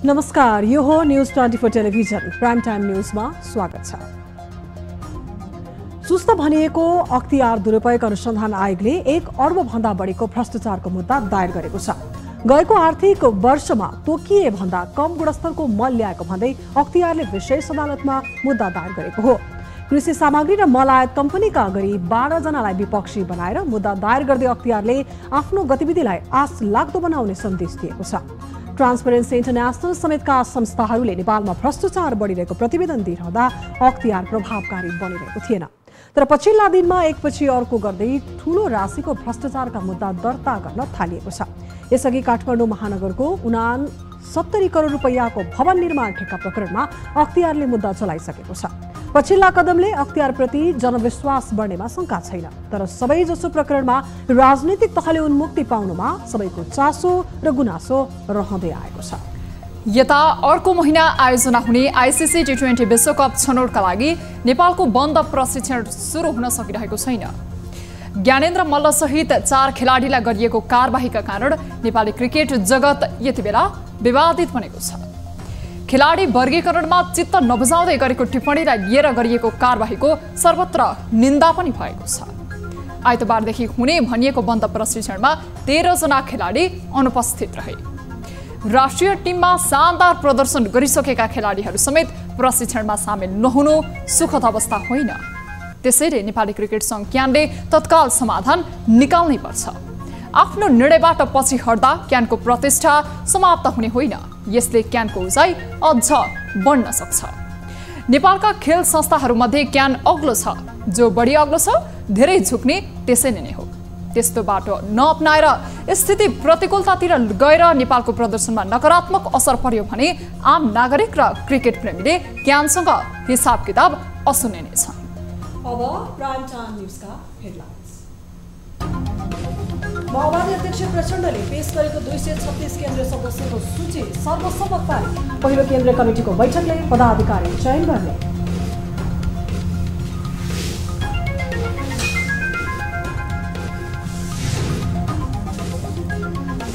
नमस्कार, यो हो न्यूज 24 टेलिभिजन प्राइम टाइम न्यूजमा स्वागत छ। सुस्त भनिएको अख्तियार दुरुपयोग अनुसन्धान आयोगले 1 अर्ब भन्दा बढीको भ्रष्टाचारको मुद्दा दायर गरेको छ। गएको आर्थिक वर्षमा तोकिए भन्दा कम गुणस्तरको मल ल्याएको भन्दै अख्तियारले विशेष अदालतमा मुद्दा दायर गरेको हो। कृषि सामग्री र मल आयात कम्पनीका गरी 12 जनालाई विपक्षी बनाएर मुद्दा दायर गर्दै अख्तियारले आफ्नो गतिविधिलाई आश लाग्दो बनाउने सन्देश दिएको छ। ट्रान्सपरेन्सी इन्टरनेशनल समेतका संस्थाहरूले नेपालमा भ्रष्टाचार बढिरहेको प्रतिवेदन दिइरहँदा अख्तियार प्रभावकारी बनिरहेको थिएन। तर पछिल्ला दिनमा एकपछि अर्को गर्दै ठूलो राशिको भ्रष्टाचारका मुद्दा दर्ता गर्न थालिएको छ। यसअघि काठमाडौँ महानगरको 69 करोड रुपैयाँको भवन निर्माण ठेक्का प्रकरणमा अख्तियारले मुद्दा चलाइसकेको छ। पछिल्ला कदमले अख्तियारप्रति जनविश्वास बढ्नेमा शंका छैन, तर सबैजसो प्रकरणमा राजनीतिक तहले उन्मुक्ति पाउनुमा सबैको चासो र गुनासो रहँदै आएको छ। यता अर्को महिना आयोजना हुने आइसिसी टी20 विश्वकप छनौटका लागि नेपालको बन्द प्रशिक्षण सुरु हुन सकिरहेको छैन। ज्ञानेन्द्र मल्ल सहित 4 खेलाडीलाई गरिएको कारबाहीका कारण नेपाली क्रिकेट जगत यति बेला विवादित बनेको छ। खेलाडी वर्गीकरणमा चित्त नबुझाउँदै गरेको टिप्पणीलाई लिएर गरिएको कारबाहीको सर्वत्र निन्दा पनि भएको छ। आइतबारदेखि हुने भनिएको बन्द प्रशिक्षणमा 13 जना खेलाडी अनुपस्थित रहे। राष्ट्रिय टिममा शानदार प्रदर्शन गरिसकेका खेलाडीहरू समेत प्रशिक्षणमा सामेल नहुनु सुखद अवस्था होइन। त्यसैले नेपाली क्रिकेट संघ क्यानले तत्काल समाधान निकाल्नै पर्छ। आफ्नो निर्णयबाट पछि हट्दा क्यानको प्रतिष्ठा समाप्त हुने होइन, यसले क्यानको उचाइ अझ बढ्न सक्छ। नेपालका खेल संस्थाहरूमध्ये क्यान अग्लो छ। जो बढी अग्लो छ धेरै झुक्ने त्यसैले नै हो। त्यस्तो बाटो नअपनाएर स्थिति प्रतिकूलतातिर गएर नेपालको प्रदर्शनमा नकारात्मक असर पर्यो भने आम नागरिक र क्रिकेट प्रेमीले क्यानसँग हिसाब किताब असुन्ने नै छन्। अब प्राइम टाइम न्यूजका हेडलाइन्स। माओवादी अध्यक्ष प्रचण्डले पेश गरेको 236 केन्द्रीय सदस्यको सूची सर्वसम्मत पारित। पहिलो केन्द्रीय कमिटिको बैठकले पदाधिकारी चयन गर्ने।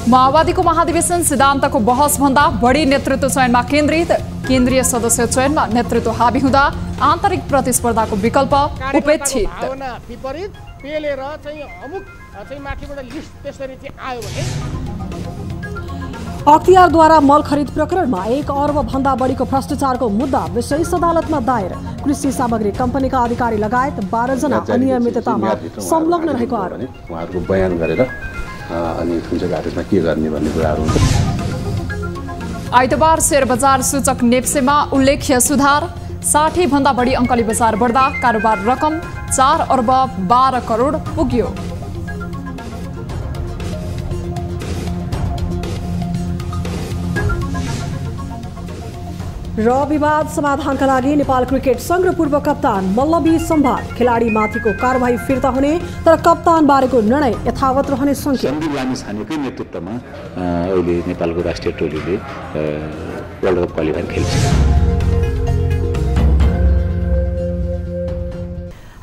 माओवादीको महाधिवेशन सिद्धान्तको बहस भन्दा बढी नेतृत्व चयनमा केन्द्रित। केन्द्रीय सदस्य चयनमा नेतृत्व हाबी हुँदा आन्तरिक प्रतिस्पर्धाको विकल्प उपेक्षित। अख्तियारद्वारा मल खरिद प्रकरणमा 1 अर्ब भन्दा बढीको भ्रष्टाचारको मुद्दा विशेष अदालतमा दायर। कृषि सामग्री कम्पनीका अधिकारी लगायत 12 जना अनियमिततामा संलग्न रहेको आरोप। उहाँहरूको बयान गरेर अनि कुन चाहिँ घाटमा के गर्ने भन्ने कुराहरू हुन्छ। आइतबार शेयर बजार सूचक नेप्सेमा उल्लेख्य सुधार। 60 भन्दा बढी अङ्कले बजार बढ्दा कारोबार रकम 4 अर्ब 12 करोड पुग्यो। र विवाद समाधानका लागि नेपाल क्रिकेट संघ र पूर्व कप्तान मल्लबी सम्वाद। खेलाडी माथिको कारबाही फिर्ता हुने तर कप्तान बारेको निर्णय यथावत रहने संकेत। सन्दीप लामिछानेकै नेतृत्वमा अहिले नेपालको राष्ट्रिय टोलीले वर्ल्ड कप क्वालिफायर खेल्छ।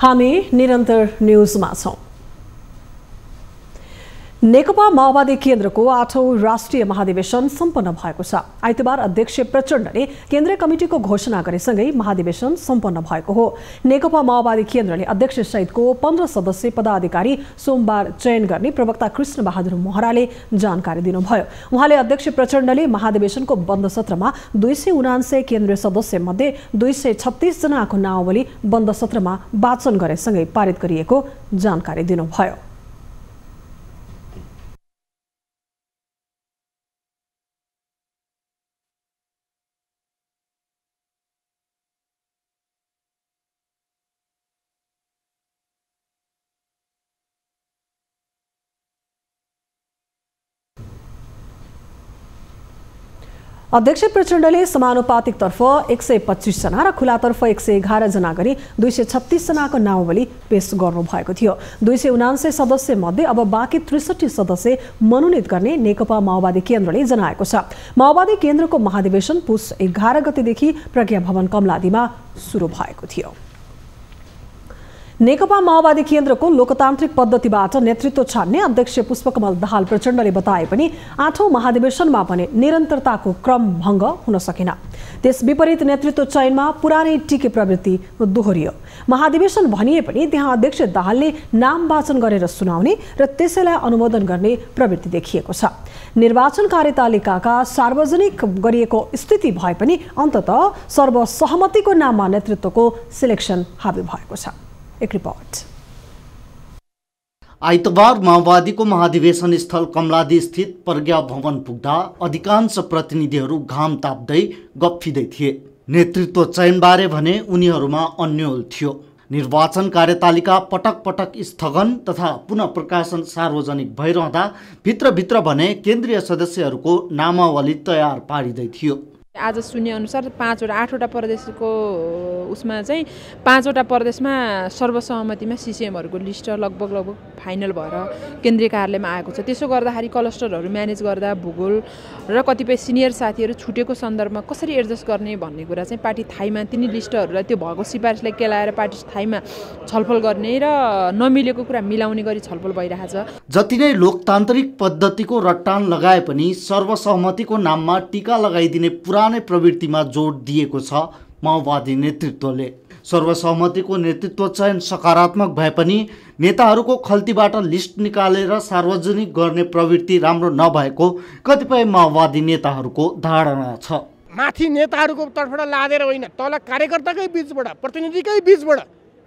हामी निरन्तर न्यूजमा छौं। नेकपा माओवादी केन्द्रको 8औं राष्ट्रिय महाधिवेशन सम्पन्न भएको छ। आइतबार अध्यक्ष प्रचण्डले केन्द्रीय कमिटिको घोषणा गरेसँगै महाधिवेशन सम्पन्न भएको हो। नेकपा माओवादी केन्द्रले अध्यक्ष सहितको 15 सदस्यीय पदाधिकारी सोमबार चयन गर्ने प्रवक्ता कृष्ण बहादुर मोहराले जानकारी दिनुभयो। उहाँले अध्यक्ष प्रचण्डले महाधिवेशनको बन्द सत्रमा 279 केन्द्रीय सदस्य मध्ये 236 जनाको नामावली बन्द सत्रमा वाचन गरेसँगै पारित गरिएको जानकारी दिनुभयो। अध्यक्ष प्रचण्डले समानुपातिकतर्फ 125 जना र खुलातर्फ 111 जना गरी 236 जनाको नामावली पेश गर्नुभएको थियो। 279 सदस्य मध्ये अब बाँकी 63 सदस्य मनोनित गर्ने नेकपा माओवादी केन्द्रले जनाएको छ। माओवादी केन्द्रको महाधिवेशन पुस 11 गतेदेखि प्रज्ञा भवन कमलादीमा सुरु भएको थियो। नेकपा माओवादी केन्द्रको लोकतान्त्रिक पद्धतिबाट नेतृत्व छान्ने अध्यक्ष पुष्पकमल दाहाल प्रचण्डले बताए पनि 8औं महाधिवेशनमा भने निरन्तरताको क्रम भङ्ग हुन सकेन। त्यस विपरीत नेतृत्व चयनमा पुरानै टिके प्रवृत्ति दोहोरियो। महाधिवेशन भनिए पनि त्यहाँ अध्यक्ष दाहालले नाम वाचन गरेर सुनाउने र त्यसैलाई अनुमोदन गर्ने प्रवृत्ति देखिएको छ। निर्वाचन कार्यतालिकाका सार्वजनिक गरिएको स्थिति भए पनि अन्ततः सर्वसहमतिको नाममा नेतृत्वको सिलेक्सन हाबी भएको छ। एक रिपोर्ट। आइतबार माओवादीको महाधिवेशन स्थल कमलादी स्थित प्रज्ञा भवन पुग्दा अधिकांश प्रतिनिधिहरू घाम ताप्दै गफ्फिँदै थिए। नेतृत्व चयनबारे भने उनीहरूमा अन्यल थियो। निर्वाचन कार्यतालिका पटक पटक स्थगन तथा पुनः प्रकाशन सार्वजनिक भइरहँदा भित्रभित्र भने केन्द्रीय सदस्यहरूको नामावली तयार पारिँदै थियो। आज सुने अनुसार 8वटा प्रदेशको उसमा चाहिँ 5वटा प्रदेशमा सर्वसहमतिमा सीसीएमहरूको लिस्ट लगभग फाइनल भएर केन्द्रीय कार्यालयमा आएको छ। त्यसो गर्दाखेरि क्लस्टरहरू म्यानेज गर्दा भूगोल र कतिपय सिनियर साथीहरू छुटेको सन्दर्भमा कसरी एडजस्ट गर्ने भन्ने कुरा चाहिँ पार्टी थाईमा तिनी लिस्टहरूलाई त्यो भएको सिफारिसलाई केलाएर पार्टी थाईमा छलफल गर्ने र नमिलेको कुरा मिलाउने गरी छलफल भइरहेछ। जति नै लोकतान्त्रिक पद्धतिको रट्टान लगाए पनि सर्वसहमतिको नाममा टीका लगाइदिने पुरानै प्रवृत्तिमा जोड दिएको छ माओवादी नेतृत्वले। सर्वसहमतिको नेतृत्व चयन सकारात्मक भए पनि नेताहरूको खल्तीबाट लिस्ट निकालेर सार्वजनिक गर्ने प्रवृत्ति राम्रो नभएको कतिपय माओवादी नेताहरूको धारणा छ। माथि नेताहरूको तर्फबाट लादेर होइन, तल कार्यकर्ताकै बीचबाट प्रतिनिधिकै बीचबाट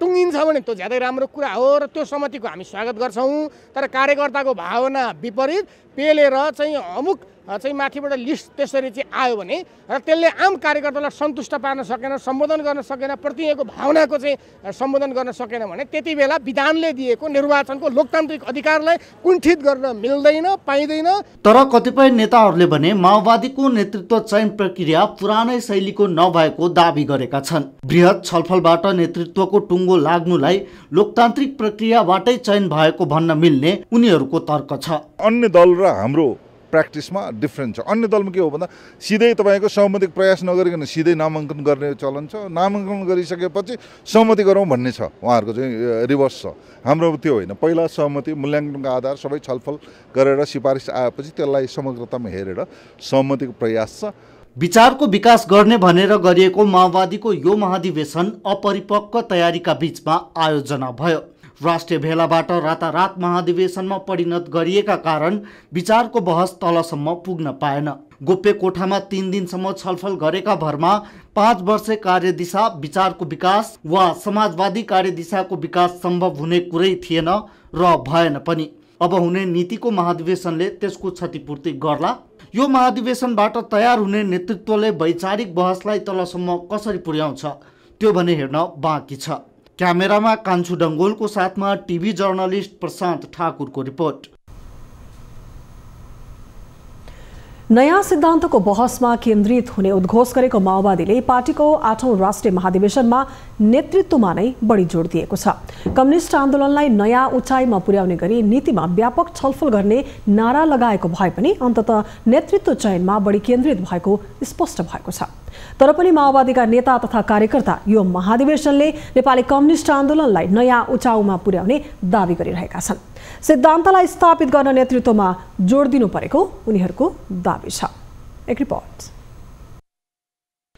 टुङ्गिन्छ भने त्यो ज्यादै राम्रो कुरा हो र त्यो सहमतिको हामी स्वागत गर्छौँ। तर कार्यकर्ताको भावना विपरीत पेलेर चाहिँ अमुक चाहिँ माथिबाट लिस्ट त्यसरी चाहिँ आयो भने र त्यसले आम कार्यकर्तालाई सन्तुष्ट पार्न सकेन, सम्बोधन गर्न सकेन, प्रतिनिधिको भावनाको चाहिँ सम्बोधन गर्न सकेन भने त्यति बेला विधानले दिएको निर्वाचनको लोकतान्त्रिक अधिकारलाई कुण्ठित गर्न मिल्दैन, पाइँदैन। तर कतिपय नेताहरूले भने माओवादीको नेतृत्व चयन प्रक्रिया पुरानै शैलीको नभएको दाबी गरेका छन्। बृहत छलफलबाट नेतृत्वको टुङ्गो लाग्नुलाई लोकतान्त्रिक प्रक्रियाबाटै चयन भएको भन्न मिल्ने उनीहरूको तर्क छ। अन्य दल र हाम्रो प्र्याक्टिसमा डिफ्रेन्ट छ। अन्य दलमा के हो भन्दा सिधै तपाईँको सहमतिको प्रयास नगरिकन सिधै नामाङ्कन गर्ने चलन छ। नामाङ्कन गरिसकेपछि सहमति गरौँ भन्ने छ, उहाँहरूको चाहिँ रिभर्स छ। हाम्रो त्यो होइन, पहिला सहमति मूल्याङ्कनको आधार सबै छलफल गरेर सिफारिस आएपछि त्यसलाई समग्रतामा हेरेर सहमतिको प्रयास छ। विचारको विकास गर्ने भनेर गरिएको माओवादीको यो महाधिवेशन अपरिपक्व तयारीका बीचमा आयोजना भयो। राष्ट्रिय भेलाबाट रातारात महाधिवेशनमा परिणत गरिएका कारण विचारको बहस तलसम्म पुग्न पाएन। गोप्य कोठामा 3 दिनसम्म छलफल गरेका भरमा 5 वर्षे कार्यदिशा, विचारको विकास वा समाजवादी कार्यदिशाको विकास सम्भव हुने कुरै थिएन र भएन पनि। अब हुने नीतिको महाधिवेशनले त्यसको क्षतिपूर्ति गर्ला। यो महाधिवेशनबाट तयार हुने नेतृत्वले वैचारिक बहसलाई तलसम्म कसरी पुर्याउँछ त्यो भने हेर्न बाँकी छ। क्यामेरामा कान्छु डङ्गोलको साथमा टिभी जर्नलिस्ट प्रशान्त ठाकुरको रिपोर्ट। नयाँ सिद्धान्तको बहसमा केन्द्रित हुने उद्घोष गरेको माओवादीले पार्टीको 8औं राष्ट्रिय महाधिवेशनमा नेतृत्वमा नै बढी जोड दिएको छ। कम्युनिस्ट आन्दोलनलाई नयाँ उचाइमा पुर्याउने गरी नीतिमा व्यापक छलफल गर्ने नारा लगाएको भए पनि अन्ततः नेतृत्व चयनमा बढी केन्द्रित भएको स्पष्ट भएको छ। तर पनि माओवादीका नेता तथा कार्यकर्ता यो महाधिवेशनले नेपाली कम्युनिस्ट आन्दोलनलाई नयाँ उचाउमा पुर्याउने दावी गरिरहेका छन्। सिद्धान्तलाई स्थापित गर्न नेतृत्वमा जोड दिनु परेको उनीहरूको दावी छ। एक रिपोर्ट।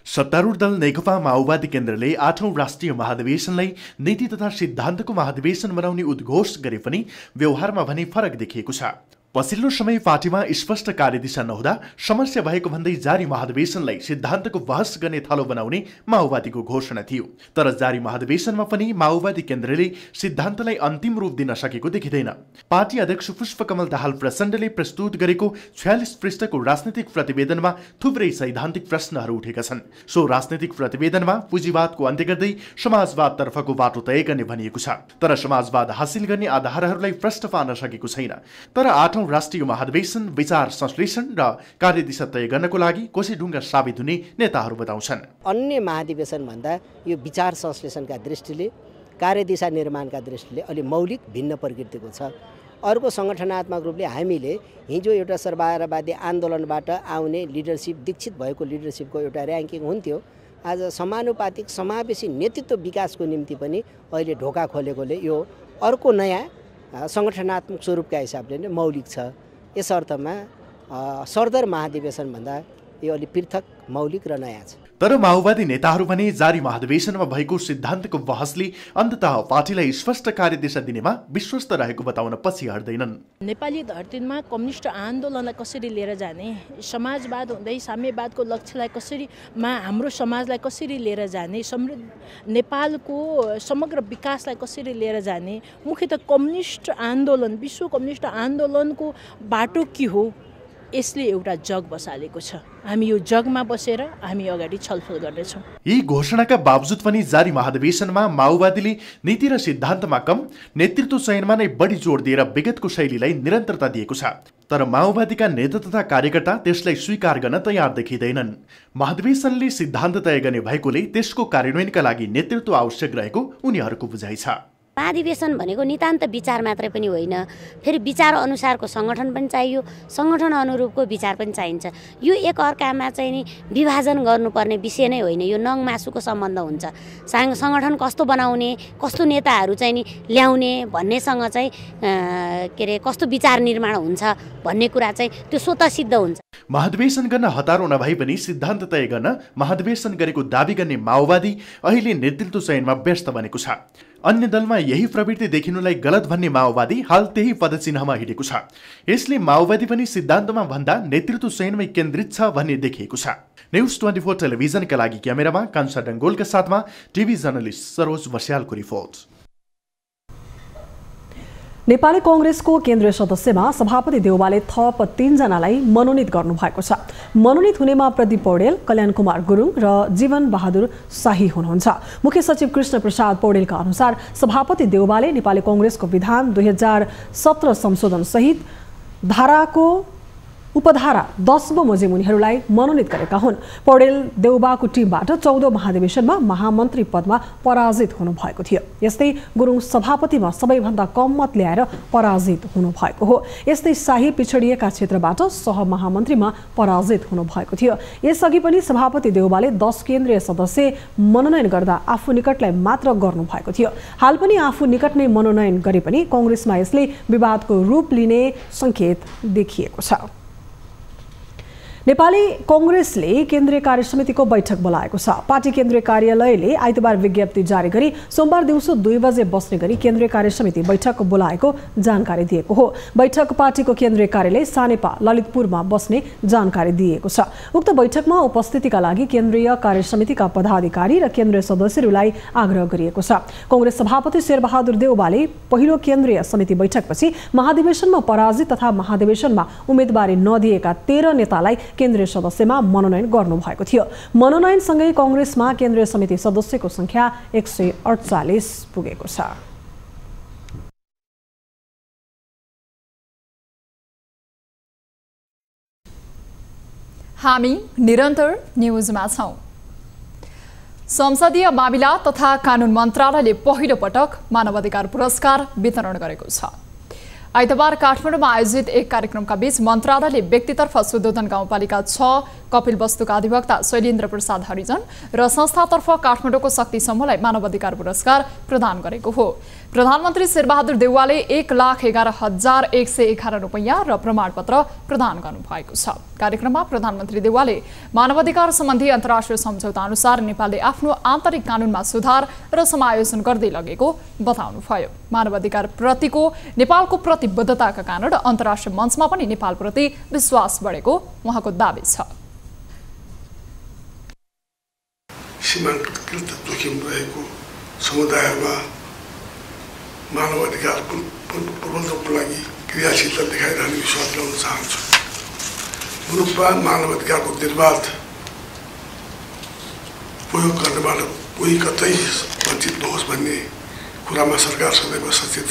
सत्तारूढ दल नेकपा माओवादी केन्द्रले 8औं राष्ट्रिय महाधिवेशनलाई नीति तथा सिद्धान्तको महाधिवेशन बनाउने उद्घोष गरे पनि व्यवहारमा भने फरक देखिएको छ। पछिल्लो समय पार्टीमा स्पष्ट कार्यदिशा नहुँदा समस्या भएको भन्दै जारी महाधिवेशनलाई सिद्धान्तको बहस गर्ने थलो बनाउने माओवादीको घोषणा थियो। तर जारी महाधिवेशनमा पनि माओवादी केन्द्रले सिद्धान्तलाई अन्तिम रूप दिन सकेको देखिँदैन। पार्टी अध्यक्ष पुष्पकमल दाहाल प्रचण्डले प्रस्तुत गरेको 46 पृष्ठको राजनीतिक प्रतिवेदनमा थुप्रै सैद्धान्तिक प्रश्नहरू उठेका छन्। सो राजनीतिक प्रतिवेदनमा पुँजीवादको अन्त्य गर्दै समाजवादतर्फको बाटो तय गर्ने भनिएको छ। तर समाजवाद हासिल गर्ने आधारहरूलाई प्रश्न पार्न सकेको छैन। तर 8औं 8औं राष्ट्रिय महाधिवेशन विचार संश्लेषण र कार्यदिशा तय गर्नको लागि कोसीढुङ्गा साबित हुने नेताहरू बताउँछन्। अन्य महाधिवेशन भन्दा यो विचार संश्लेषणका दृष्टिले कार्यदिशा निर्माणका दृष्टिले अलि मौलिक भिन्न प्रकृतिको छ। अर्को सङ्गठनात्मक रूपले हामीले हिजो एउटा सर्वहारावादी आन्दोलनबाट आउने लिडरसिप दीक्षित भएको लिडरसिपको एउटा र्याङ्किङ हुन्थ्यो। आज समानुपातिक समावेशी नेतृत्व विकासको निम्ति पनि अहिले ढोका खोलेकोले यो अर्को नयाँ सङ्गठनात्मक स्वरूपका हिसाबले नै मौलिक छ। यस अर्थमा सरदर महाधिवेशनभन्दा यो अलि पृथक मौलिक र नयाँ छ। तर माओवादी नेताहरू भने जारी महाधिवेशनमा भएको सिद्धान्तको बहसले अन्ततः पार्टीलाई स्पष्ट कार्यदिशा दिनेमा विश्वस्त रहेको बताउन पछि हट्दैनन्। नेपाली धरतीमा कम्युनिस्ट आन्दोलनलाई कसरी लिएर जाने, समाजवाद हुँदै साम्यवादको लक्ष्यलाई कसरी हाम्रो समाजलाई कसरी लिएर जाने, समृद्ध नेपालको समग्र विकासलाई कसरी लिएर जाने, मुख्यतः कम्युनिस्ट आन्दोलन विश्व कम्युनिस्ट आन्दोलनको बाटो के हो, यसले एउटा जग बसालेको छ। हामी यो जगमा बसेर हामी अगाडि छलफल गर्नेछौँ। यी घोषणाका बावजुद पनि जारी महाधिवेशनमा माओवादीले नीति र सिद्धान्तमा कम, नेतृत्व चयनमा नै बढी जोड दिएर विगतको शैलीलाई निरन्तरता दिएको छ। तर माओवादीका नेता तथा कार्यकर्ता त्यसलाई स्वीकार गर्न तयार देखिँदैनन्। महाधिवेशनले सिद्धान्त तय गर्ने भएकोले त्यसको कार्यान्वयनका लागि नेतृत्व आवश्यक रहेको उनीहरूको बुझाइ छ। महाधिवेशन भनेको नितान्त विचार मात्रै पनि होइन, फेरि विचार अनुसारको सङ्गठन पनि चाहियो, सङ्गठन अनुरूपको विचार पनि चाहिन्छ। यो एक अर्कामा चाहिँ नि विभाजन गर्नुपर्ने विषय नै होइन, यो नङ मासुको सम्बन्ध हुन्छ। सङ्गठन कस्तो बनाउने, कस्तो नेताहरू चाहिँ नि ल्याउने भन्नेसँग चाहिँ के अरे कस्तो विचार निर्माण हुन्छ भन्ने कुरा चाहिँ त्यो स्वतः सिद्ध हुन्छ। महाधिवेशन गर्न हतारो नभए पनि सिद्धान्त तय गर्न महाधिवेशन गरेको दाबी गर्ने माओवादी अहिले नेतृत्व चयनमा व्यस्त बनेको छ। अन्य दलमा यही प्रवृत्ति देखिनुलाई गलत भन्ने माओवादी हाल त्यही पदचिन्हमा हिँडेको छ। यसले माओवादी पनि सिद्धान्तमा भन्दा नेतृत्व चयनमै केन्द्रित छ भन्ने देखिएको छ। न्युज 24 टेलिभिजनका लागि क्यामेरामा कान्छा डङ्गोलका साथमा टिभी जर्नलिस्ट सरोज बस्यालको रिपोर्ट। नेपाली कांग्रेसको केन्द्रीय सदस्यमा सभापति देउवाले थप 3 जनालाई मनोनित गर्नुभएको छ। मनोनित हुनेमा प्रदीप पौडेल, कल्याण कुमार गुरुङ र जीवन बहादुर शाही हुनुहुन्छ। मुख्य सचिव कृष्ण प्रसाद पौडेलका अनुसार सभापति देउवाले नेपाली कांग्रेसको विधान 2017 संशोधन सहित धाराको उपधारा 10 बमोजिम उनीहरूलाई मनोनित गरेका हुन्। पौडेल देउबाको टिमबाट 14 महाधिवेशनमा महामन्त्री पदमा पराजित हुनुभएको थियो। यस्तै गुरुङ सभापतिमा सबैभन्दा कम मत ल्याएर पराजित हुनुभएको हो। यस्तै शाही पिछडिएका क्षेत्रबाट सहमहामन्त्रीमा पराजित हुनुभएको थियो। यसअघि पनि सभापति देउबाले 10 केन्द्रीय सदस्य मनोनयन गर्दा आफू निकटलाई मात्र गर्नुभएको थियो। हाल पनि आफू निकट नै मनोनयन गरे पनि कांग्रेसमा यसले विवादको रूप लिने संकेत देखिएको छ। नेपाली कांग्रेसले केन्द्रीय कार्यसमितिको बैठक बोलाएको छ। पार्टी केन्द्रीय कार्यालयले आइतबार विज्ञप्ति जारी गरी सोमबार दिउँसो 2 बजे बस्ने गरी केन्द्रीय कार्यसमिति बैठक बोलाएको जानकारी दिएको हो। बैठक पार्टीको केन्द्रीय कार्यालय सानेपा ललितपुरमा बस्ने जानकारी दिएको छ। उक्त बैठकमा उपस्थितिका लागि केन्द्रीय कार्यसमितिका पदाधिकारी र केन्द्रीय सदस्यहरूलाई आग्रह गरिएको छ। कांग्रेस सभापति शेरबहादुर देउवाले पहिलो केन्द्रीय समिति बैठकपछि महाधिवेशनमा पराजित तथा महाधिवेशनमा उम्मेदवारी नदिएका 13 नेतालाई केन्द्रीय सदस्यमा मनोनयन गर्नुभएको थियो। मनोनयनसँगै कांग्रेसमा केन्द्रीय समिति सदस्यको संख्या 148 पुगेको छ। हामी निरन्तर न्युजमा छौं। संसदीय मामिला तथा कानून मन्त्रालयले पहिलो पटक मानवाधिकार पुरस्कार वितरण गरेको छ। आइतबार काठमाडौँमा आयोजित एक कार्यक्रमका बीच मन्त्रालयले व्यक्तितर्फ सुदोधन गाउँपालिका 6 कपिलवस्तुका अधिवक्ता शैलेन्द्र प्रसाद हरिजन र संस्थातर्फ काठमाडौँको शक्ति समूहलाई मानवाधिकार पुरस्कार प्रदान गरेको हो। प्रधानमन्त्री शेरबहादुर देउवाले 1,11,111 रुपैयाँ र प्रमाणपत्र प्रदान गर्नुभएको छ। कार्यक्रममा प्रधानमन्त्री देउवाले मानवाधिकार सम्बन्धी अन्तर्राष्ट्रिय सम्झौता अनुसार नेपालले आफ्नो आन्तरिक कानूनमा सुधार र समायोजन गर्दै लगेको बताउनुभयो। मानवाधिकार प्रतिको नेपालको प्रतिबद्धताका कारण अन्तर्राष्ट्रिय मञ्चमा पनि नेपालप्रति विश्वास बढेको उहाँको दाबी छ। सीमान्तकृत जोखिम रहेको समुदायमा मानवाधिकारको प्रबन्धनको लागि क्रियाशीलता देखाइरहने विश्वास ल्याउन चाहन्छु। मुलुकमा मानवाधिकारको निर्वाध प्रयोग गर्नबाट कोही कतै वञ्चित नहोस् भन्ने कुरामा सरकार सदैव सचेत छ।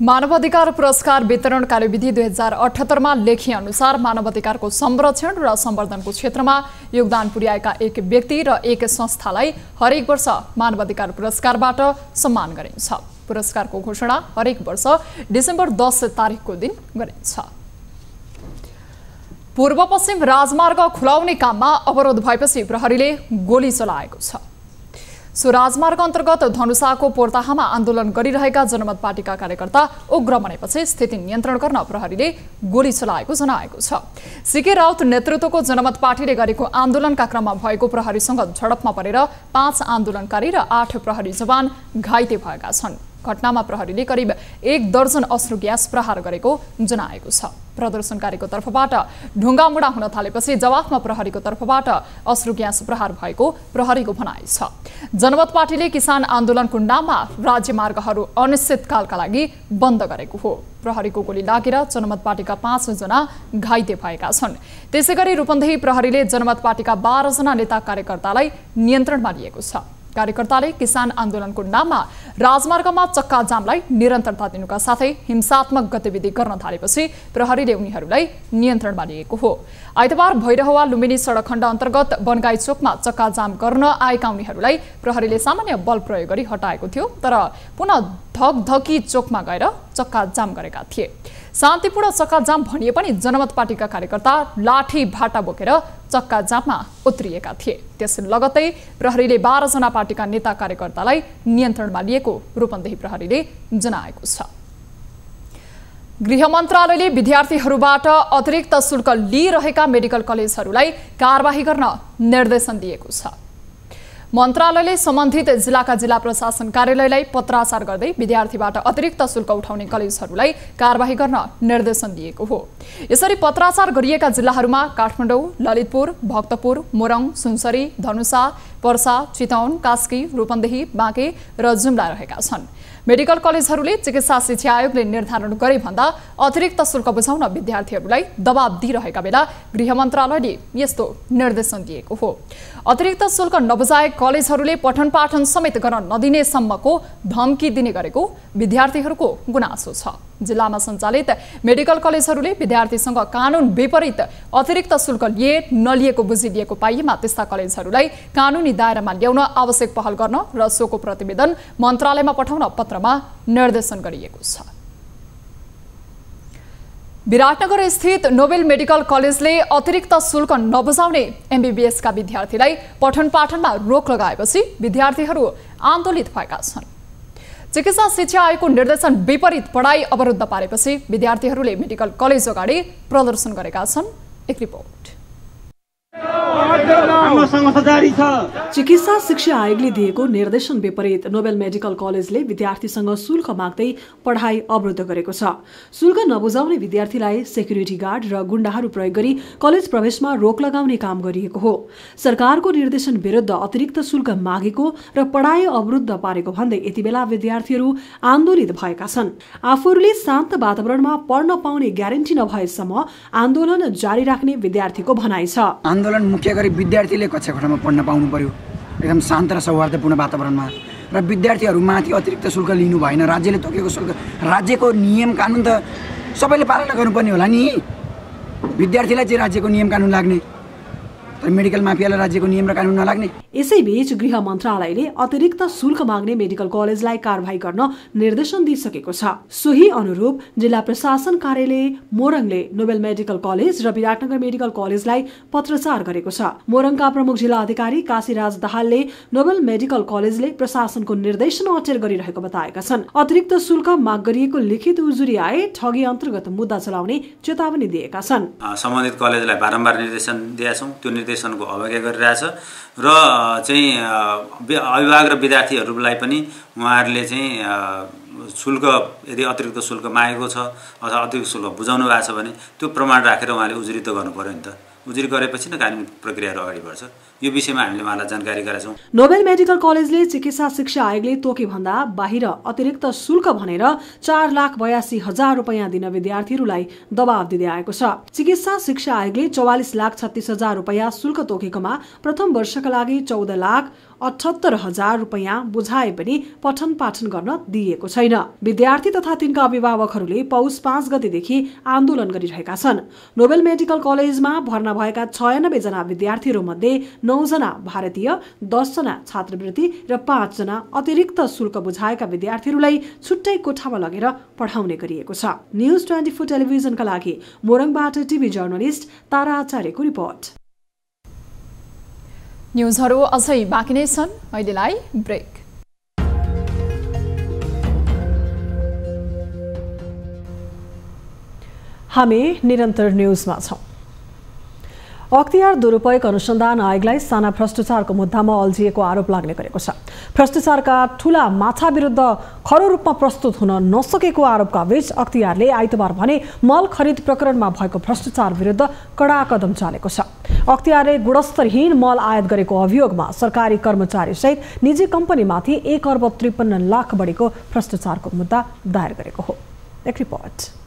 मानवाधिकार पुरस्कार वितरण कार्यविधि 2078 मा लेखिए अनुसार मानवाधिकारको संरक्षण र सम्वर्धनको क्षेत्रमा योगदान पुर्याएका एक व्यक्ति र एक संस्थालाई हरेक वर्ष मानवाधिकार पुरस्कारबाट सम्मान गरिन्छ। पुरस्कारको घोषणा हरेक वर्ष डिसेम्बर 10 तारिकको दिन गरिन्छ। पूर्व पश्चिम राजमार्ग खुलाउने काममा अवरोध भएपछि प्रहरीले गोली चलाएको छ। सो राजमार्ग अन्तर्गत धनुषाको पोर्ताहामा आन्दोलन गरिरहेका जनमत पार्टीका कार्यकर्ता उग्र बनेपछि स्थिति नियन्त्रण गर्न प्रहरीले गोली चलाएको जनाएको छ। सीके राउत नेतृत्वको जनमत पार्टीले गरेको आन्दोलनका क्रममा भएको प्रहरीसँग झडपमा परेर 5 आन्दोलनकारी र 8 प्रहरी जवान घाइते भएका छन्। घटनामा प्रहरीले करिब 1 दर्जन अश्रु ग्यास प्रहार गरेको जनाएको छ। प्रदर्शनकारीको तर्फबाट ढुङ्गामुढा हुन थालेपछि जवाफमा प्रहरीको तर्फबाट अश्रु ग्यास प्रहार भएको प्रहरीको भनाइ छ। जनमत पार्टीले किसान आन्दोलनको नाममा राज्यमार्गहरू अनिश्चितकालका लागि बन्द गरेको हो। प्रहरीको गोली लागेर जनमत पार्टीका 5 जना घाइते भएका छन्। त्यसैगरी रूपन्देही प्रहरीले जनमत पार्टीका 12 जना नेता कार्यकर्तालाई नियन्त्रणमा लिएको छ। कार्यकर्ताले किसान आन्दोलनको नाममा राजमार्गमा चक्का जामलाई निरन्तरता दिनुका साथै हिंसात्मक गतिविधि गर्न थालेपछि प्रहरीले उनीहरूलाई नियन्त्रणमा लिएको हो। आइतबार भैरहवा लुम्बिनी सडक खण्ड अन्तर्गत बनगाई चोकमा चक्का जाम गर्न आएका उनीहरूलाई प्रहरीले सामान्य बल प्रयोग गरी हटाएको थियो, तर पुनः धकधकी चोकमा गएर चक्का जाम गरेका थिए। शान्तिपूर्ण चक्का जाम भनिए पनि जनमत पार्टीका कार्यकर्ता लाठी भाटा बोकेर चक्का जाममा उत्रिएका थिए। त्यस लगत्तै प्रहरीले 12 जना पार्टीका नेता कार्यकर्तालाई नियन्त्रणमा लिएको रूपन्देही प्रहरीले जनाएको छ। गृह मन्त्रालयले विद्यार्थीहरूबाट अतिरिक्त शुल्क लिइरहेका मेडिकल कलेजहरूलाई कारबाही गर्न निर्देशन दिएको छ। मन्त्रालयले सम्बन्धित जिल्लाका जिल्ला प्रशासन कार्यालयलाई पत्राचार गर्दै विद्यार्थीबाट अतिरिक्त शुल्क उठाउने कलेजहरूलाई कारबाही गर्न निर्देशन दिएको हो। यसरी पत्राचार गरिएका जिल्लाहरूमा काठमाडौँ, ललितपुर, भक्तपुर, मोरङ, सुनसरी, धनुषा, पर्सा, चितवन, कास्की, रूपन्देही, बाँके र जुम्ला रहेका छन्। मेडिकल कलेजहरूले चिकित्सा शिक्षा आयोगले निर्धारण गरे भन्दा अतिरिक्त शुल्क बुझाउन विद्यार्थीहरूलाई दबाब दिइरहेका बेला गृह मन्त्रालयले यस्तो निर्देशन दिएको हो। अतिरिक्त शुल्क नबुझाए कलेजहरूले पठन पाठन समेत गर्न नदिने सम्मको धम्की दिने गरेको विद्यार्थीहरूको गुनासो छ। जिल्लामा सञ्चालित मेडिकल कलेजहरूले विद्यार्थीसँग कानुन विपरीत अतिरिक्त शुल्क लिए नलिएको बुझिलिएको पाइएमा त्यस्ता कलेजहरूलाई कानुनी दायरामा ल्याउन आवश्यक पहल गर्न र सोको प्रतिवेदन मन्त्रालयमा पठाउन पत्रमा निर्देशन गरिएको छ। विराटनगर स्थित नोबेल मेडिकल कलेजले अतिरिक्त शुल्क नबुझाउने एमबीबीएसका विद्यार्थीलाई पठन पाठनमा रोक लगाएपछि विद्यार्थीहरू आन्दोलित भएका छन्। चिकित्सा शिक्षा आयोगको निर्देशन विपरीत पढाइ अवरुद्ध पारेपछि विद्यार्थीहरूले मेडिकल कलेज अगाडि प्रदर्शन गरेका छन्। एक रिपोर्ट। चिकित्सा शिक्षा आयोगले दिएको निर्देशन विपरीत नोबेल मेडिकल कलेजले विद्यार्थीसँग शुल्क माग्दै पढाइ अवरुद्ध गरेको छ। शुल्क नबुझाउने विद्यार्थीलाई सेक्युरिटी गार्ड र गुण्डाहरू प्रयोग गरी कलेज प्रवेशमा रोक लगाउने काम गरिएको हो। सरकारको निर्देशन विरुद्ध अतिरिक्त शुल्क मागेको र पढाइ अवरुद्ध पारेको भन्दै यति बेला विद्यार्थीहरू आन्दोलित भएका छन्। आफूहरूले शान्त वातावरणमा पढ्न पाउने ग्यारेन्टी नभएसम्म आन्दोलन जारी राख्ने विद्यार्थीको भनाइ छ। आन्दोलन मुख्य गरी विद्यार्थीले कक्षा कोठामा पढ्न पाउनु पर्यो, एकदम शान्त र सौहार्दपूर्ण वातावरणमा, र विद्यार्थीहरूमाथि अतिरिक्त शुल्क लिनु भएन। राज्यले तोकेको शुल्क, राज्यको नियम कानुन त सबैले पालना गर्नुपर्ने होला नि। विद्यार्थीलाई चाहिँ राज्यको नियम कानुन लाग्ने, तर मेडिकल माफियालाई राज्यको नियम र कानुन नलाग्ने। यसैबीच गृह मन्त्रालयले अतिरिक्त शुल्क माग्ने मेडिकल कलेजलाई कारबाही गर्न निर्देशन दिइसकेको छ। सोही अनुरूप जिल्ला प्रशासन कार्यालय मोरङले नोबेल मेडिकल कलेज र विराटनगर मेडिकल कलेजलाई पत्रचार गरेको छ। मोरङका प्रमुख जिल्ला अधिकारी काशीराज दाहालले नोबेल मेडिकल कलेजले प्रशासनको निर्देशन अटेर गरिरहेको बताएका छन्। अतिरिक्त शुल्क माग गरिएको लिखित उजुरी आए ठगी अन्तर्गत मुद्दा चलाउने चेतावनी दिएका छन्। सम्बन्धित कलेजलाई बारम्बार निर्देशन दिएका छौँ, त्यो निर्देशनको अवज्ञा गरिरहेछ र चाहिँ अभिभावक र विद्यार्थीहरूलाई पनि उहाँहरूले चाहिँ शुल्क यदि अतिरिक्त शुल्क मागेको छ अथवा अतिरिक्त शुल्क बुझाउनु भएको छ भने त्यो प्रमाण राखेर उहाँले उजुरी त गर्नु पर्यो नि त। उजुरी गरेपछि नै कानुनी प्रक्रियाहरू अगाडि बढ्छ। यो विषयमा हामीले उहाँलाई जानकारी गराउँछौँ। नोबेल मेडिकल कलेजले चिकित्सा शिक्षा आयोगले तोके भन्दा बाहिर अतिरिक्त शुल्क भनेर 4,82,000 रुपैयाँ दिन विद्यार्थीहरूलाई दबाव दिँदै आएको छ। चिकित्सा शिक्षा आयोगले 44,36,000 रुपैयाँ शुल्क तोकेकोमा प्रथम वर्षका लागि 14,78,000 रुपैयाँ बुझाए पनि पठन पाठन गर्न दिइएको छैन। विद्यार्थी तथा तिनका अभिभावकहरूले पौष 5 गतेदेखि आन्दोलन गरिरहेका छन्। नोबेल मेडिकल कलेजमा भर्ना भएका 96 जना विद्यार्थीहरू मध्ये 9 जना भारतीय, 10 जना छात्रवृत्ति र 5 जना अतिरिक्त शुल्क बुझाएका विद्यार्थीहरूलाई छुट्टै कोठामा लगेर पढाउने गरिएको छ। न्यूज 24 टेलिभिजनका लागि मोरङबाट टिभी जर्नलिस्ट तारा आचार्यको रिपोर्ट। न्यूजहरू अझै बाँकी नै छन्, अहिलेलाई ब्रेक। हामी निरन्तर न्यूजमा छौं। अख्तियार दुरुपयोग अनुसन्धान आयोगलाई साना भ्रष्टाचारको मुद्दामा अल्झिएको आरोप लाग्ने गरेको छ। भ्रष्टाचारका ठूला माछा विरुद्ध खरो रूपमा प्रस्तुत हुन नसकेको आरोपका बीच अख्तियारले आइतबार भने मल खरिद प्रकरणमा भएको भ्रष्टाचार विरुद्ध कडा कदम चालेको छ। अख्तियारले गुणस्तरहीन मल आयात गरेको अभियोगमा सरकारी कर्मचारी सहित निजी कम्पनीमाथि 1,53,00,000 बढीको भ्रष्टाचारको मुद्दा दायर गरेको हो। एक रिपोर्ट।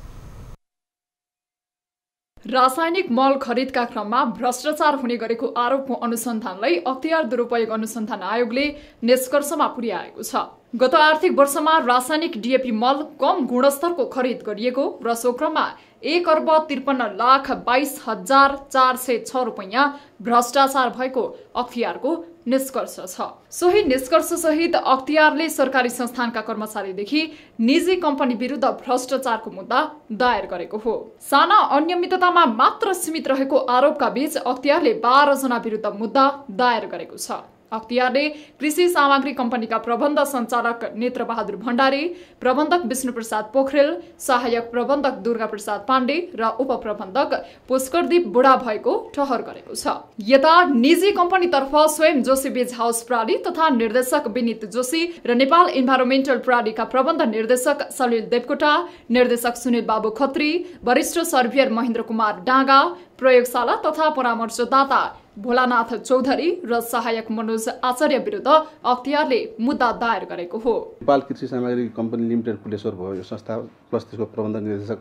रासायनिक मल खरिदका क्रममा भ्रष्टाचार हुने गरेको आरोपको अनुसन्धानलाई अख्तियार दुरुपयोग अनुसन्धान आयोगले निष्कर्षमा पुर्याएको छ। गत आर्थिक वर्षमा रासायनिक डीएपी मल कम गुणस्तरको खरिद गरिएको र सो क्रममा 1,53,22,406 रुपैयाँ भ्रष्टाचार भएको अख्तियारको निष्कर्ष छ। सोही निष्कर्ष सहित अख्तियारले सरकारी संस्थानका कर्मचारीदेखि निजी कम्पनी विरुद्ध भ्रष्टाचारको मुद्दा दायर गरेको हो। साना अनियमिततामा मात्र सीमित रहेको आरोपका बीच अख्तियारले 12 जना विरुद्ध मुद्दा दायर गरेको छ। अख्तियारले कृषि सामग्री कम्पनीका प्रबन्ध सञ्चालक नेत्रबहादुर भण्डारी, प्रबन्धक विष्णुप्रसाद पोखरेल, सहायक प्रबन्धक दुर्गा प्रसाद पाण्डे र उपप्रबन्धक पुष्करदीप बुढा भएको ठहर गरेको छ। यता निजी कम्पनीतर्फ स्वयं जोशी बीज हाउस प्राली तथा निर्देशक विनित जोशी र नेपाल इन्भाइरोमेन्टल प्रालीका प्रबन्ध निर्देशक सलिल देवकोटा, निर्देशक सुनिल बाबु खत्री, वरिष्ठ सर्भियर महेन्द्र कुमार डाँगा, प्रयोगशाला तथा परामर्शदाता भोलानाथ चौधरी र सहायक मनोज आचार्य विरुद्ध अख्तियारले मुद्दा दायर गरेको हो। नेपाल कृषि सामग्री कम्पनी लिमिटेड पुलेश्वर भयो यो संस्था प्लस त्यसको प्रबन्ध निर्देशक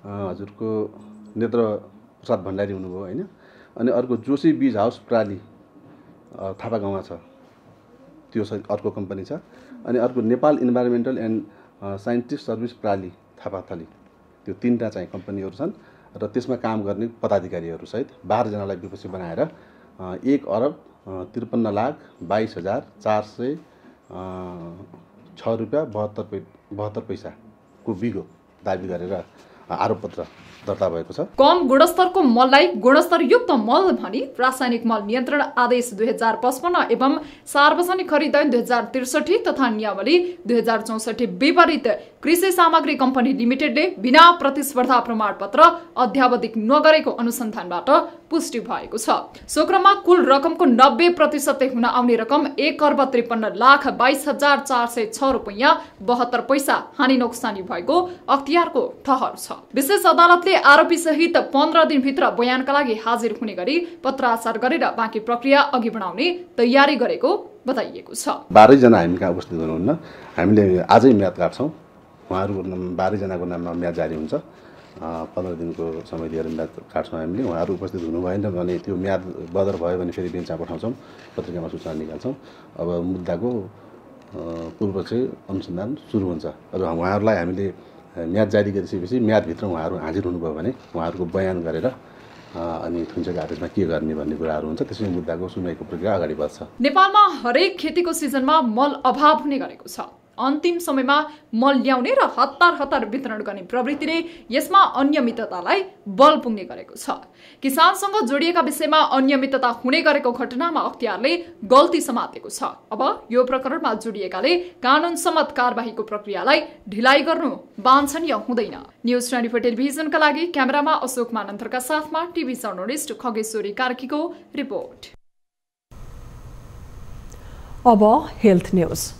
हजुरको नेत्र प्रसाद भण्डारी हुनुभयो हैन। अनि अर्को जोशी बीज हाउस प्राली थापा गाउँमा छ, त्यो अर्को कम्पनी छ। अनि अर्को Nepal environmental and scientist service प्राली थापाथली, त्यो 3टा चाहिँ कम्पनीहरू छन् र त्यसमा काम गर्ने पदाधिकारीहरू सहित 12 जनालाई विपक्षी बनाएर 1,53,22,406 रुपैयाँ 72 पैसाको बिगो दाबी गरेर आरोपपत्र दर्ता भएको छ। कम गुणस्तरको मललाई गुणस्तरयुक्त मल भनी रासायनिक मल नियन्त्रण आदेश 2055 एवं सार्वजनिक खरिद ऐन 2063 तथा नियमावली 2064 विपरीत कृषि सामग्री कम्पनी लिमिटेडले बिना प्रतिस्पर्धा प्रमाणपत्र अध्यावधिक नगरेको अनुसन्धानबाट पुष्टि भएको छ। सो क्रममा कुल रकमको 90% हुन आउने रकम 1,53,22,406 रुपैयाँ 72 पैसा हानि नोक्सानी भएको अख्तियारको ठहर छ। विशेष अदालतले आरोपी सहित 15 दिनभित्र बयानका लागि हाजिर हुने गरी पत्राचार गरेर बाँकी प्रक्रिया अघि बढाउने तयारी गरेको बताइएको छ। 12 जना हामी कहाँ उपस्थित हुनुहुन्न, हामीले आजै म्याद काट्छौँ। उहाँहरूको 12 जनाको नाममा म्याद जारी हुन्छ। 15 दिनको समय दिएर म्याद काट्छौँ हामीले। उहाँहरू उपस्थित हुनु भएन भने त्यो म्याद बदर भयो भने फेरि बेन्चमा पठाउँछौँ, पत्रिकामा सूचना निकाल्छौँ। अब मुद्दाको पूर्व चाहिँ अनुसन्धान सुरु हुन्छ र उहाँहरूलाई हामीले म्याद जारी गरिसकेपछि म्यादभित्र उहाँहरू हाजिर हुनुभयो भने उहाँहरूको बयान गरेर अनि थुन्चेको आदेशमा के गर्ने भन्ने कुराहरू हुन्छ। त्यसैले मुद्दाको सुनवाईको प्रक्रिया अगाडि बढ्छ। नेपालमा हरेक खेतीको सिजनमा मल अभाव हुने गरेको छ। अन्तिम समयमा मल ल्याउने र हतार वितरण गर्ने प्रवृत्तिले यसमा अनियमिततालाई बल पुग्ने गरेको छ। किसानसँग जोडिएका विषयमा अनियमितता हुने गरेको घटनामा अख्तियारले गल्ती समातेको छ। अब यो प्रकरणमा जोडिएकाले कानुन सम्मत कारबाहीको प्रक्रियालाई ढिलाइ गर्नु वाञ्छनीय हुँदैन। न्यूज 24 टेलिभिजनका लागि क्यामेरामा अशोक मानन्तरका साथमा टिभी जर्नलिस्ट खगेश्वरी कार्कीको रिपोर्ट। अब हेल्थ न्यूज।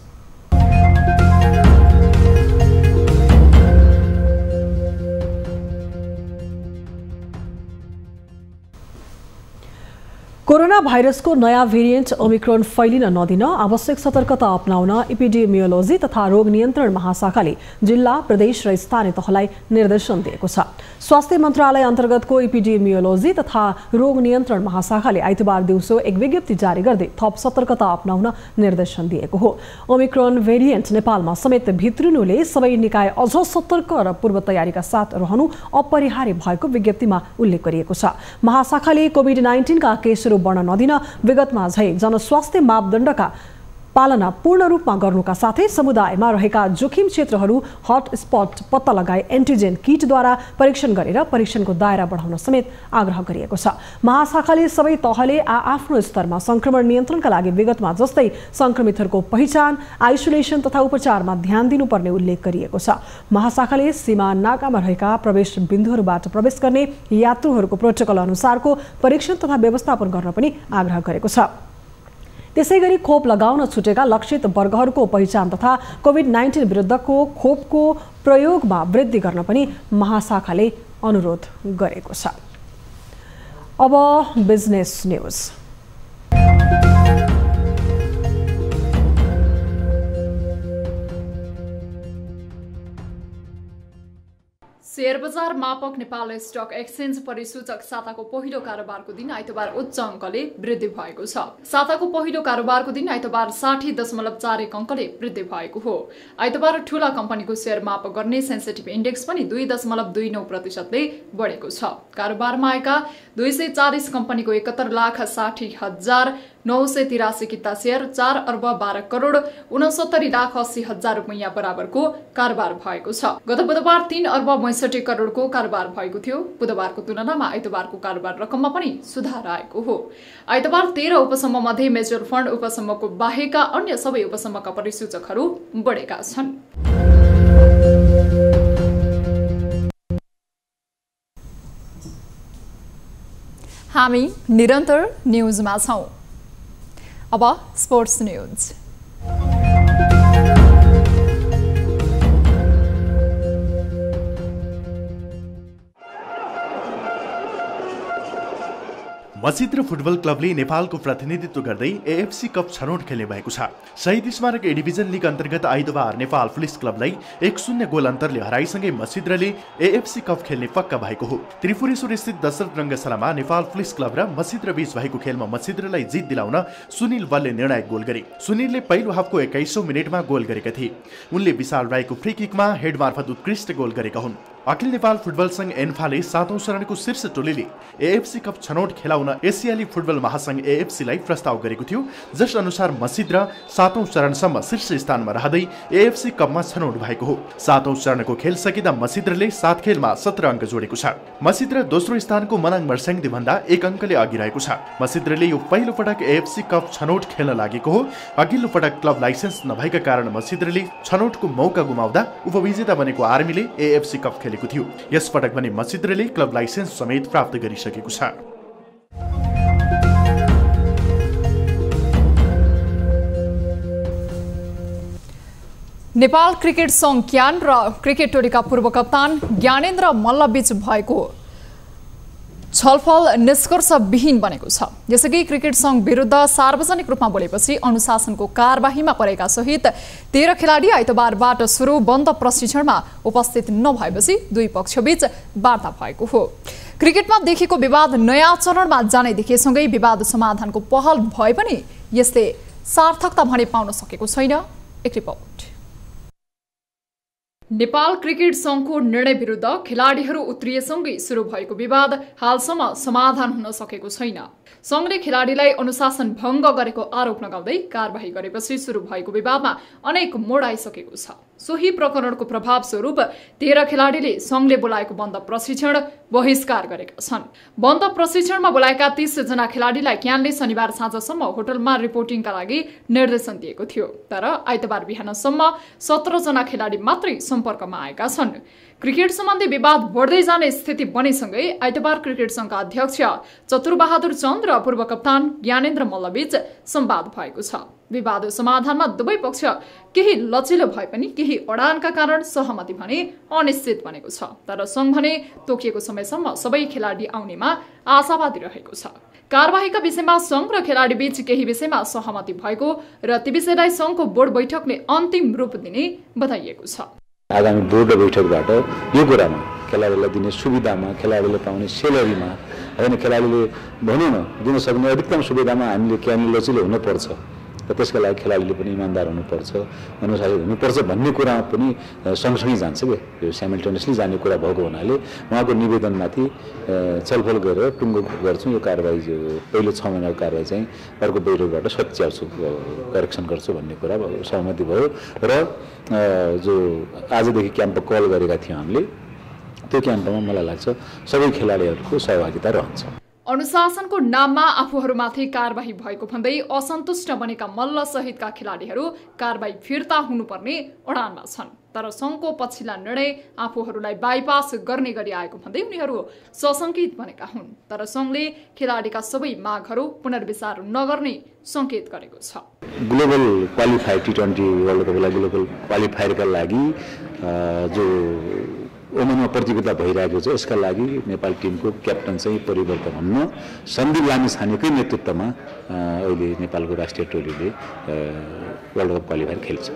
कोरोना भाइरसको नयाँ भेरिएन्ट ओमिक्रोन फैलिन नदिन आवश्यक सतर्कता अपनाउन एपिडेमियोलोजी तथा रोग नियन्त्रण महाशाखाले जिल्ला, प्रदेश र स्थानीय तहलाई निर्देशन दिएको छ। स्वास्थ्य मन्त्रालय अन्तर्गतको एपिडेमियोलोजी तथा रोग नियन्त्रण महाशाखाले आइतबार दिउँसो एक विज्ञप्ति जारी गर्दै थप सतर्कता अपनाउन निर्देशन दिएको हो। ओमिक्रोन भेरिएन्ट नेपालमा समेत भित्रिनुले सबै निकाय अझ सतर्क र पूर्व तयारीका साथ रहनु अपरिहार्य भएको विज्ञप्तिमा उल्लेख गरिएको छ। महाशाखाले कोभिड-19 का केसहरू बढ्न नदिन विगतमा झै जनस्वास्थ्य मापदण्डका पालना पूर्ण रूपमा गर्नुका साथै समुदायमा रहेका जोखिम क्षेत्रहरू हटस्पट पत्ता लगाई एन्टिजेन किटद्वारा परीक्षण गरेर परीक्षणको दायरा बढाउन समेत आग्रह गरिएको छ। महाशाखाले सबै तहले आफ्नो स्तरमा संक्रमण नियन्त्रणका लागि विगतमा जस्तै संक्रमितहरूको पहिचान, आइसोलेसन तथा उपचारमा ध्यान दिनुपर्ने उल्लेख गरिएको छ। महाशाखाले सीमा नाकामा रहेका प्रवेश बिन्दुहरूबाट प्रवेश गर्ने यात्रुहरूको प्रोटोकल अनुसारको परीक्षण तथा व्यवस्थापन गर्न पनि आग्रह गरेको छ। त्यसैगरी खोप लगाउन छुटेका लक्षित वर्गहरूको पहिचान तथा कोभिड-19 विरुद्धको खोपको प्रयोगमा वृद्धि गर्न पनि महाशाखाले अनुरोध गरेको छ। अब बिजनेस न्यूज। शेयर बजार मापक नेपाल स्टक एक्सचेन्ज परिसूचक साताको पहिलो कारोबारको दिन आइतबार उच्च अङ्कले वृद्धि भएको छ। साताको पहिलो कारोबारको दिन आइतबार 60.41 अङ्कले वृद्धि भएको हो। आइतबार ठूला कम्पनीको शेयर मापक गर्ने सेन्सिटिभ इन्डेक्स पनि 2.29% बढेको छ। कारोबारमा आएका 240 कम्पनीको 71,60,983 किता शेयर 4,12,69,80,80,000 रुपैयाँ बराबरको कारोबार भएको छ। गत बुधबार 3,62 करोडको कारोबार भएको थियो। बुधबारको तुलनामा आइतबारको कारोबार रकममा पनि सुधार आएको हो। आइतबार 13 उपसमूह मध्ये म्युचुअल फन्ड उपसमूहको बाहेकका अन्य सबै उपसमूहका परिसूचकहरू बढेका छन्। हामी निरन्तर न्यूजमा छौं। अब स्पोर्ट्स न्यूज। मसिद्र फुटबल क्लबले नेपालको प्रतिनिधित्व गर्दै एएफसी कप छनौट खेल्ने भएको छ। शहीद स्मारक ए डिभिजन लिग अन्तर्गत आइतबार नेपाल पुलिस क्लबलाई 1-0 गोल अन्तरले हराइसँगै मसिद्रले एएफसी कप खेल्ने पक्का भएको हो। त्रिपुरेश्वर स्थित दशरथ रङ्गशालामा नेपाल पुलिस क्लब र मसिद्र बीच भएको खेलमा मसिद्रलाई जित दिलाउन सुनिल बलले निर्णायक गोल गरे। सुनिलले पहिलो हाफको 21औं मिनेटमा गोल गरेका थिए। उनले विशाल राईको फ्री किकमा हेड मार्फत उत्कृष्ट गोल गरेका हुन्। अखिल नेपाल फुटबल संघ एन्फाले 7औं चरणको शीर्ष टोलीले एएफसी कप छनौट खेलाउन एसियाली फुटबल महासंघ एएफसीलाई प्रस्ताव गरेको थियो, जस अनुसार मसिद्र 7औं चरणसम्म शीर्ष स्थानमा रहँदै एएफसी कपमा छनौट भएको हो। 7औं चरणको खेल सकिँदा मसिद्रले 7 खेलमा 17 अङ्क जोडेको छ। मसिद्र दोस्रो स्थानको मनाङ मर्स्याङदी भन्दा 1 अङ्कले अघि रहेको छ। मसिद्रले यो पहिलो पटक एएफसी कप छनौट खेल्न लागेको हो। अघिल्लो पटक क्लब लाइसेन्स नभएका कारण मसिद्रले छनौटको मौका गुमाउँदा उपविजेता बनेको आर्मीले एएफसी कप खेलेको थियो। यस पटक भने मसिद्रले क्लब लाइसेन्स समेत प्राप्त गरिसकेको छ। नेपाल क्रिकेट संघ क्यान र क्रिकेट टोलीका पूर्व कप्तान ज्ञानेन्द्र मल्लबीच भएको छलफल निष्कर्षविहीन बनेको छ। यसअघि क्रिकेट संघ विरुद्ध सार्वजनिक रूपमा बोलेपछि अनुशासनको कारबाहीमा परेका सहित 13 खेलाडी आइतबारबाट सुरु बन्द प्रशिक्षणमा उपस्थित नभएपछि दुई पक्षबीच वार्ता भएको हो। क्रिकेटमा देखिएको विवाद नयाँ चरणमा जाने देखिएसँगै विवाद समाधानको पहल भए पनि यसले सार्थकता भने पाउन सकेको छैन। एक रिपोर्ट। नेपाल क्रिकेट संघको निर्णय विरुद्ध खेलाडीहरू उत्रिएसँगै सुरु भएको विवाद हालसम्म समाधान हुन सकेको छैन। संघले खेलाडीलाई अनुशासन भङ्ग गरेको आरोप लगाउँदै कारबाही गरेपछि सुरु भएको विवादमा अनेक मोड आइसकेको छ। सोही प्रकरणको प्रभाव स्वरूप 13 खेलाडीले संघले बोलाएको बन्द प्रशिक्षण बहिष्कार गरेका छन्। बन्द प्रशिक्षणमा बोलाएका 30 जना खेलाडीलाई क्यानले शनिबार साँझसम्म होटलमा रिपोर्टिङका लागि निर्देशन दिएको थियो। तर आइतबार बिहानसम्म 17 जना खेलाडी मात्रै सम्पर्कमा आएका छन्। क्रिकेट सम्बन्धी विवाद बढ्दै जाने स्थिति बनेसँगै आइतबार क्रिकेट संघका अध्यक्ष चतुरबहादुर चन्द र पूर्व कप्तान ज्ञानेन्द्र मल्लबीच संवाद भएको छ। विवाद समाधानमा दुवै पक्ष केही लचिलो भए पनि केही अडानका कारण सहमति भने अनिश्चित बनेको छ। तर संघ भने तोकिएको समयसम्म सबै खेलाडी आउनेमा आशावादी रहेको छ। कारबाहीका विषयमा संघ र खेलाडी बीच केही विषयमा सहमति भएको र ती विषयलाई संघको बोर्ड बैठकले अन्तिम रूप दिने बताइएको छ। आगामी बोर्ड बैठकबाट यो कुरामा खेलाडीलाई दिने सुविधामा, खेलाडीले पाउने सेलरीमा होइन, खेलाडीले भनौँ न दिन सक्ने अधिकतम सुविधामा हामीले क्यानी लचिलो हुनुपर्छ र त्यसका लागि खेलाडीले पनि इमान्दार हुनुपर्छ, अनुशासित हुनुपर्छ भन्ने कुरामा पनि सँगसँगै जान्छ क्या। यो साइमल्टेनियसली जाने कुरा भएको हुनाले उहाँको निवेदनमाथि छलफल गरेर टुङ्गो गर्छौँ। यो कारबाही पहिलो 6 महिनाको कारबाही चाहिँ अर्को बैठकबाट सच्याउँछु, करेक्सन गर्छु भन्ने कुरा सहमति भयो र जो आजदेखि क्याम्प कल गरेका थियौँ हामीले, त्यो क्याम्पमा मलाई लाग्छ सबै खेलाडीहरूको सहभागिता रहन्छ। अनुशासनको नाममा आफूहरूमाथि कारबाही भएको भन्दै असन्तुष्ट बनेका मल्ल सहितका खेलाडीहरू कारबाही फिर्ता हुनुपर्ने अडानमा छन्। तर संघको पछिल्ला निर्णय आफूहरूलाई बाइपास गर्ने गरी आएको भन्दै उनीहरू सशंकित बनेका हुन्। तर संघले खेलाडीका सबै मागहरू पुनर्विचार नगर्ने संकेत गरेको छ। ग्लोबल क्वालिफायर T20 वर्ल्ड कपलाई ग्लोबल क्वालिफायरका लागि जो ओमनमा प्रतियोगिता भइरहेको छ, यसका लागि नेपाल टिमको क्याप्टन चाहिँ परिवर्तन हुन्न सन्दीप लामिछानेकै नेतृत्वमा अहिले नेपालको राष्ट्रिय टोलीले वर्ल्ड कप क्वालिफायर खेल्छ।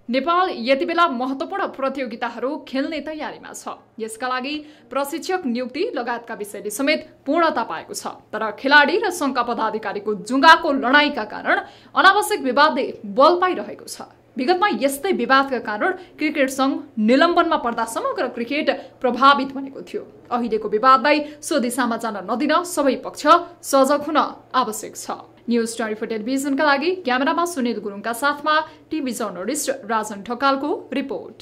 नेपाल यति बेला महत्त्वपूर्ण प्रतियोगिताहरू खेल्ने तयारीमा छ। यसका लागि प्रशिक्षक नियुक्ति लगायतका विषयले समेत पूर्णता पाएको छ। तर खेलाडी र संघका पदाधिकारीको जुङ्गाको लडाईँका कारण अनावश्यक विवादले बल पाइरहेको छ। विगतमा यस्तै विवादका कारण क्रिकेट संघ निलम्बनमा पर्दा समग्र क्रिकेट प्रभावित बनेको थियो। अहिलेको विवादलाई सो दिशामा जान नदिन सबै पक्ष सजग हुन आवश्यक छ। न्यूज 24 टेलिभिजनका लागि क्यामेरामा सुनिल गुरुङका साथमा टिभी जर्नलिस्ट राजन ढकालको रिपोर्ट।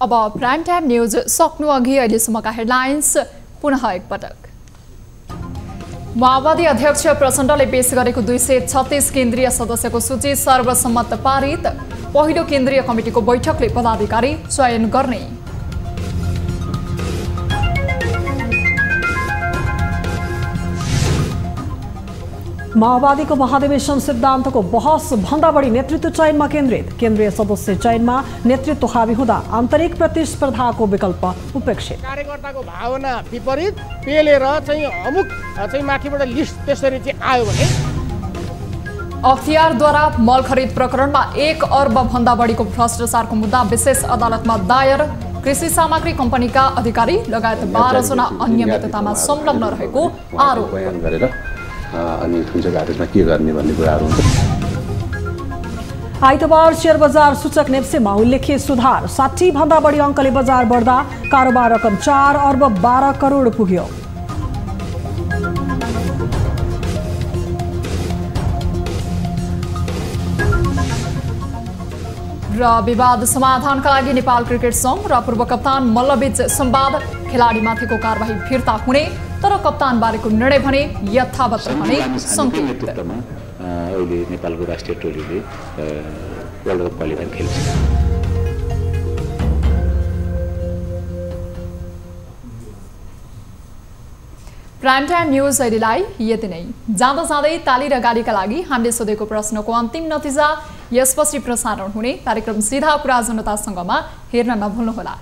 अब प्राइम टाइम न्यूज सक्नु अघि अहिलेसम्मका हेडलाइन्स पुनः एकपटक। माओवादी अध्यक्ष प्रचण्डले पेश गरेको 236 केन्द्रीय सदस्यको सूची सर्वसम्मत पारित। पहिलो केन्द्रीय कमिटिको बैठकले पदाधिकारी चयन गर्ने। माओवादीको महाधिवेशन सिद्धान्तको बहस भन्दा बढी नेतृत्व चयनमा केन्द्रित। केन्द्रीय सदस्य चयनमा नेतृत्व हावी हुँदा आन्तरिक प्रतिस्पर्धाको विकल्प उपेक्षित। कार्यकर्ताको भावना विपरीत पेलेर चाहिँ अमुक चाहिँ माथिबाट लिस्ट त्यसरी चाहिँ आयो भने अख्तियारद्वारा मल खरिद प्रकरणमा 1 अर्ब भन्दा बढीको भ्रष्टाचारको मुद्दा विशेष अदालतमा दायर। कृषि सामग्री कम्पनीका अधिकारी लगायत 12 जना अनियमिततामा संलग्न रहेको आरोप गरेर अनि ठुलो आदेशमा के गर्ने भन्ने कुराहरू हुन्छ। आइतबार शेयर बजार सूचक नेप्सेमा उल्लेख्य सुधार। 60 भन्दा बढी अङ्कले बजार बढ्दा कारोबार रकम 4 अर्ब 12 करोड पुग्यो। र विवाद समाधानका लागि नेपाल क्रिकेट संघ र पूर्व कप्तान मल्लबीच संवाद। खेलाडीमाथिको कारबाही फिर्ता हुने तर कप्तान बारेको निर्णय भने यथावत रहने संकेत। अहिले नेपालको राष्ट्रिय टोलीले वर्ल्ड कप क्वालिफायर खेल्छ। प्राइम टाइम न्यूज अहिलेलाई यति नै। जाँदा जाँदै ताली र गालीका लागि हामीले सोधेको प्रश्नको अन्तिम नतिजा यसपछि प्रसारण हुने कार्यक्रम सीधा कुरा जनतासँगमा हेर्न नभुल्नुहोला।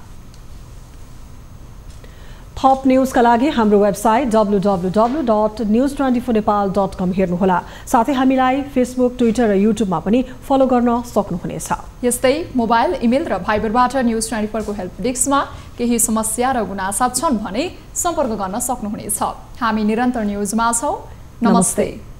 थप न्यूजका लागि हाम्रो वेबसाइट www.news24nepal.com हेर्नुहोला। साथै हामीलाई फेसबुक, ट्विटर र युट्युबमा पनि फलो गर्न सक्नुहुनेछ। यस्तै मोबाइल, इमेल र भाइबरबाट न्यूज 24 को हेल्प डेस्कमा केही समस्या र गुनासा छन् भने सम्पर्क गर्न सक्नुहुनेछ। हामी निरन्तर न्यूजमा छौं। नमस्ते।